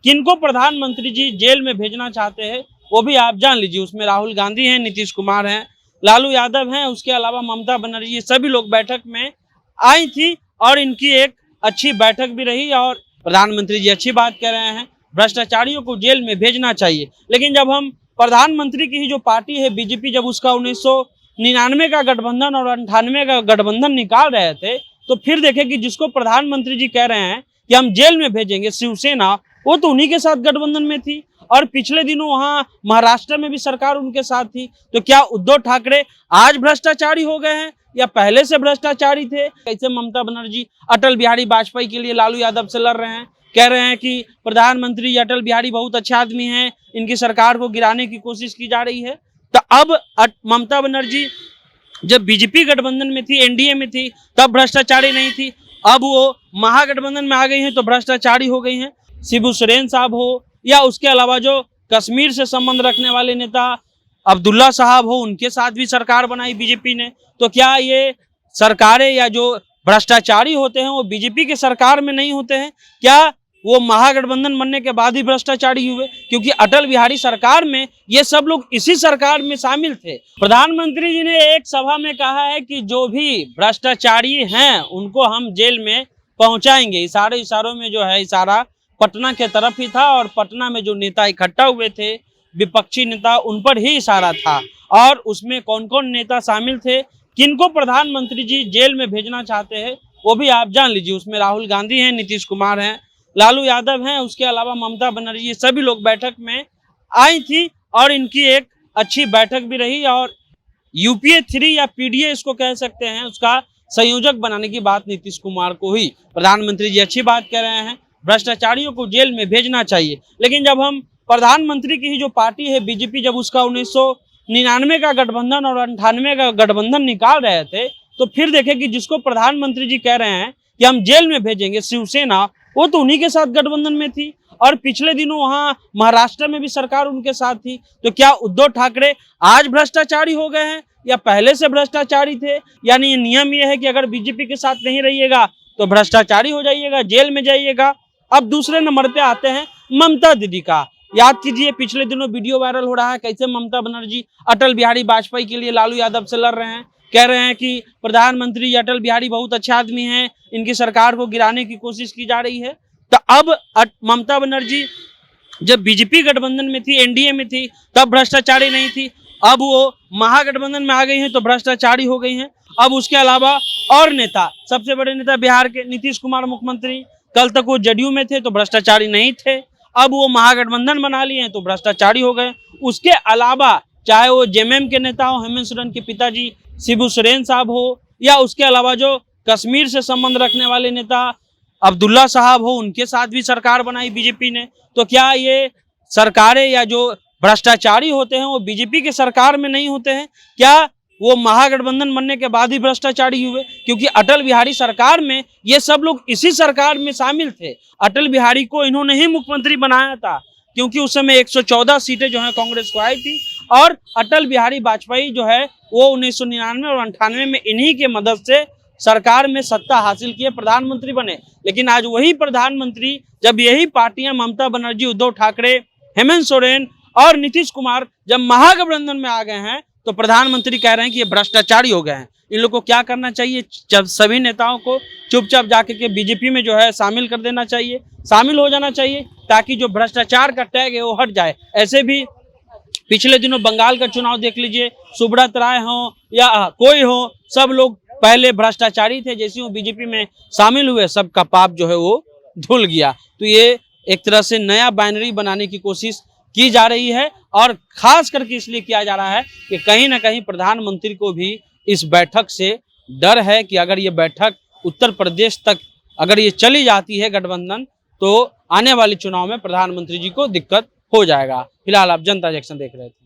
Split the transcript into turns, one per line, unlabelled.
किनको प्रधानमंत्री जी जेल में भेजना चाहते हैं वो भी आप जान लीजिए। उसमें राहुल गांधी हैं, नीतीश कुमार हैं, लालू यादव हैं, उसके अलावा ममता बनर्जी, सभी लोग बैठक में आई थी और इनकी एक अच्छी बैठक भी रही। और प्रधानमंत्री जी अच्छी बात कह रहे हैं, भ्रष्टाचारियों को जेल में भेजना चाहिए। लेकिन जब हम प्रधानमंत्री की ही जो पार्टी है बीजेपी, जब उसका 1999 का गठबंधन और 98 का गठबंधन निकाल रहे थे, तो फिर देखे कि जिसको प्रधानमंत्री जी कह रहे हैं कि हम जेल में भेजेंगे, शिवसेना, वो तो उन्हीं के साथ गठबंधन में थी। और पिछले दिनों वहां महाराष्ट्र में भी सरकार उनके साथ थी। तो क्या उद्धव ठाकरे आज भ्रष्टाचारी हो गए हैं या पहले से भ्रष्टाचारी थे? कैसे ममता बनर्जी अटल बिहारी वाजपेयी के लिए लालू यादव से लड़ रहे हैं, कह रहे हैं कि प्रधानमंत्री अटल बिहारी बहुत अच्छे आदमी हैं, इनकी सरकार को गिराने की कोशिश की जा रही है। तो अब ममता बनर्जी जब बीजेपी गठबंधन में थी, एनडीए में थी, तब भ्रष्टाचारी नहीं थी। अब वो महागठबंधन में आ गई हैं तो भ्रष्टाचारी हो गई हैं। शिबू सोरेन साहब हो या उसके अलावा जो कश्मीर से संबंध रखने वाले नेता अब्दुल्ला साहब हो, उनके साथ भी सरकार बनाई बीजेपी ने। तो क्या ये सरकारें या जो भ्रष्टाचारी होते हैं वो बीजेपी के सरकार में नहीं होते हैं? क्या वो महागठबंधन बनने के बाद ही भ्रष्टाचारी हुए? क्योंकि अटल बिहारी सरकार में ये सब लोग इसी सरकार में शामिल थे। प्रधानमंत्री जी ने एक सभा में कहा है कि जो भी भ्रष्टाचारी हैं उनको हम जेल में पहुंचाएंगे। इशारों में जो है इशारा पटना के तरफ ही था और पटना में जो नेता इकट्ठा हुए थे विपक्षी नेता, उन पर ही इशारा था। और उसमें कौन कौन नेता शामिल थे, किनको प्रधानमंत्री जी जेल में भेजना चाहते हैं वो भी आप जान लीजिए। उसमें राहुल गांधी हैं, नीतीश कुमार हैं, लालू यादव हैं, उसके अलावा ममता बनर्जी, सभी लोग बैठक में आई थी और इनकी एक अच्छी बैठक भी रही। और यूपीए 3 या पीडीए इसको कह सकते हैं, उसका संयोजक बनाने की बात नीतीश कुमार को हुई। प्रधानमंत्री जी अच्छी बात कह रहे हैं, भ्रष्टाचारियों को जेल में भेजना चाहिए। लेकिन जब हम प्रधानमंत्री की ही जो पार्टी है बीजेपी, जब उसका 1999 का गठबंधन और 98 का गठबंधन निकाल रहे थे, तो फिर देखे कि जिसको प्रधानमंत्री जी कह रहे हैं कि हम जेल में भेजेंगे, शिवसेना, वो तो उन्हीं के साथ गठबंधन में थी। और पिछले दिनों वहां महाराष्ट्र में भी सरकार उनके साथ थी। तो क्या उद्धव ठाकरे आज भ्रष्टाचारी हो गए हैं या पहले से भ्रष्टाचारी थे? यानी ये नियम ये है कि अगर बीजेपी के साथ नहीं रहिएगा तो भ्रष्टाचारी हो जाइएगा, जेल में जाइएगा। अब दूसरे नंबर पे आते हैं ममता दीदी का। याद कीजिए पिछले दिनों वीडियो वायरल हो रहा है, कैसे ममता बनर्जी अटल बिहारी वाजपेयी के लिए लालू यादव से लड़ रहे हैं, कह रहे हैं कि प्रधानमंत्री अटल बिहारी बहुत अच्छे आदमी हैं, इनकी सरकार को गिराने की कोशिश की जा रही है। तो अब ममता बनर्जी जब बीजेपी गठबंधन में थी, एनडीए में थी, तब भ्रष्टाचारी नहीं थी। अब वो महागठबंधन में आ गई हैं तो भ्रष्टाचारी हो गई हैं। अब उसके अलावा और नेता, सबसे बड़े नेता बिहार के नीतीश कुमार मुख्यमंत्री, कल तक वो जदयू में थे तो भ्रष्टाचारी नहीं थे। अब वो महागठबंधन बना लिए हैं तो भ्रष्टाचारी हो गए। उसके अलावा चाहे वो जेएमएम के नेता हो, हेमंत सोरेन के पिताजी शिबू सोरेन साहब हो, या उसके अलावा जो कश्मीर से संबंध रखने वाले नेता अब्दुल्ला साहब हो, उनके साथ भी सरकार बनाई बीजेपी ने। तो क्या ये सरकारें या जो भ्रष्टाचारी होते हैं वो बीजेपी के सरकार में नहीं होते हैं? क्या वो महागठबंधन बनने के बाद ही भ्रष्टाचारी हुए? क्योंकि अटल बिहारी सरकार में ये सब लोग इसी सरकार में शामिल थे। अटल बिहारी को इन्होंने ही मुख्यमंत्री बनाया था, क्योंकि उस समय 114 सीटें जो है कांग्रेस को आई थी। और अटल बिहारी वाजपेयी जो है वो 1999 और 98 में इन्हीं के मदद से सरकार में सत्ता हासिल किए, प्रधानमंत्री बने। लेकिन आज वही प्रधानमंत्री, जब यही पार्टियां ममता बनर्जी, उद्धव ठाकरे, हेमंत सोरेन और नीतीश कुमार जब महागठबंधन में आ गए हैं, तो प्रधानमंत्री कह रहे हैं कि ये भ्रष्टाचारी हो गए हैं। इन लोगों को क्या करना चाहिए? जब सभी नेताओं को चुपचाप जाके के बीजेपी में जो है शामिल कर देना चाहिए, शामिल हो जाना चाहिए, ताकि जो भ्रष्टाचार का टैग है वो हट जाए। ऐसे भी पिछले दिनों बंगाल का चुनाव देख लीजिए, सुब्रत राय हो या कोई हो, सब लोग पहले भ्रष्टाचारी थे, जैसे वो बीजेपी में शामिल हुए सबका पाप जो है वो धुल गया। तो ये एक तरह से नया बाइनरी बनाने की कोशिश की जा रही है, और खास करके इसलिए किया जा रहा है कि कहीं ना कहीं प्रधानमंत्री को भी इस बैठक से डर है कि अगर ये बैठक उत्तर प्रदेश तक अगर ये चली जाती है गठबंधन, तो आने वाले चुनाव में प्रधानमंत्री जी को दिक्कत हो जाएगा। फिलहाल आप जनता जंक्शन देख रहे थे।